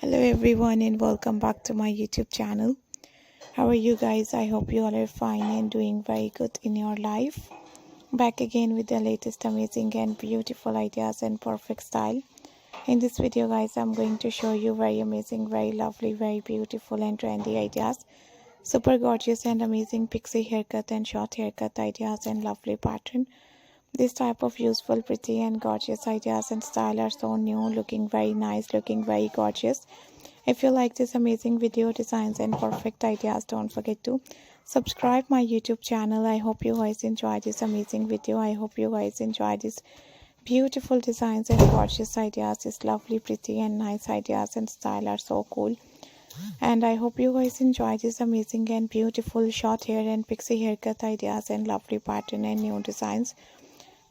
Hello everyone and welcome back to my YouTube channel. How are you guys? I hope you all are fine and doing very good in your life. Back again with the latest amazing and beautiful ideas and perfect style. In this video guys, I'm going to show you very amazing, very lovely, very beautiful and trendy ideas. Super gorgeous and amazing pixie haircut and short haircut ideas and lovely pattern. This type of useful, pretty and gorgeous ideas and style are so new, looking very nice, looking very gorgeous. If you like this amazing video designs and perfect ideas, don't forget to subscribe my YouTube channel. I hope you guys enjoy this amazing video. I hope you guys enjoy this beautiful designs and gorgeous ideas. This lovely, pretty and nice ideas and style are so cool. And I hope you guys enjoy this amazing and beautiful short hair and pixie haircut ideas and lovely pattern and new designs.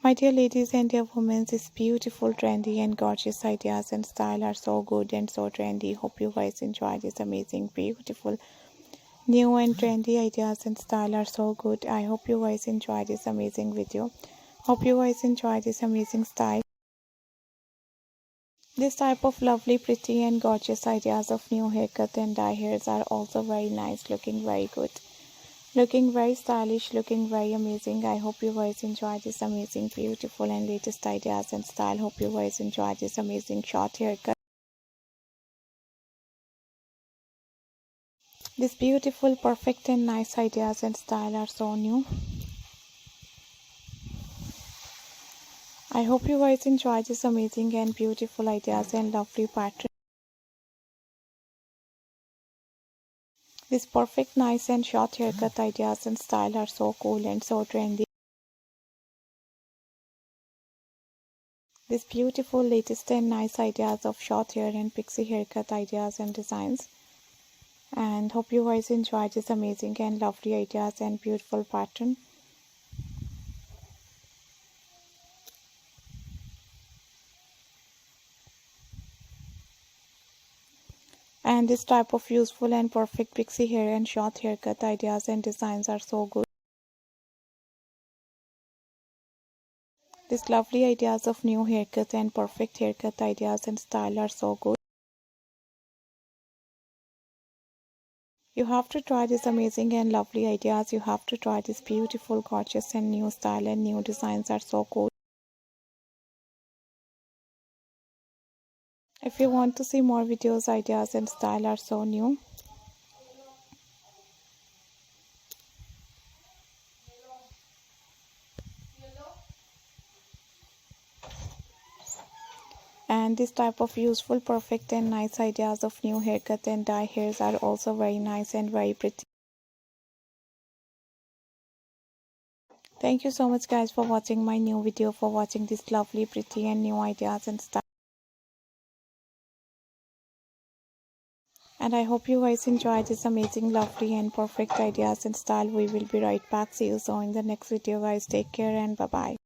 My dear ladies and dear women, these beautiful, trendy and gorgeous ideas and style are so good and so trendy. Hope you guys enjoy this amazing, beautiful, new and trendy ideas and style are so good. I hope you guys enjoy this amazing video. Hope you guys enjoy this amazing style. This type of lovely, pretty and gorgeous ideas of new haircut and dye hairs are also very nice, looking very good. Looking very stylish, looking very amazing. I hope you guys enjoy this amazing, beautiful and latest ideas and style. Hope you guys enjoy this amazing short haircut. These beautiful, perfect and nice ideas and style are so new. I hope you guys enjoy this amazing and beautiful ideas and lovely pattern. These perfect, nice and short haircut ideas and style are so cool and so trendy. These beautiful, latest and nice ideas of short hair and pixie haircut ideas and designs. And hope you guys enjoy this amazing and lovely ideas and beautiful pattern. And this type of useful and perfect pixie hair and short haircut ideas and designs are so good. These lovely ideas of new haircut and perfect haircut ideas and style are so good. You have to try this amazing and lovely ideas. You have to try this beautiful, gorgeous and new style and new designs are so cool. If you want to see more videos, ideas and style are so new. And this type of useful, perfect and nice ideas of new haircut and dye hairs are also very nice and very pretty. Thank you so much guys for watching my new video, for watching this lovely, pretty and new ideas and style. And I hope you guys enjoy this amazing, lovely and perfect ideas and style. We will be right back. See you soon in the next video guys. Take care and bye bye.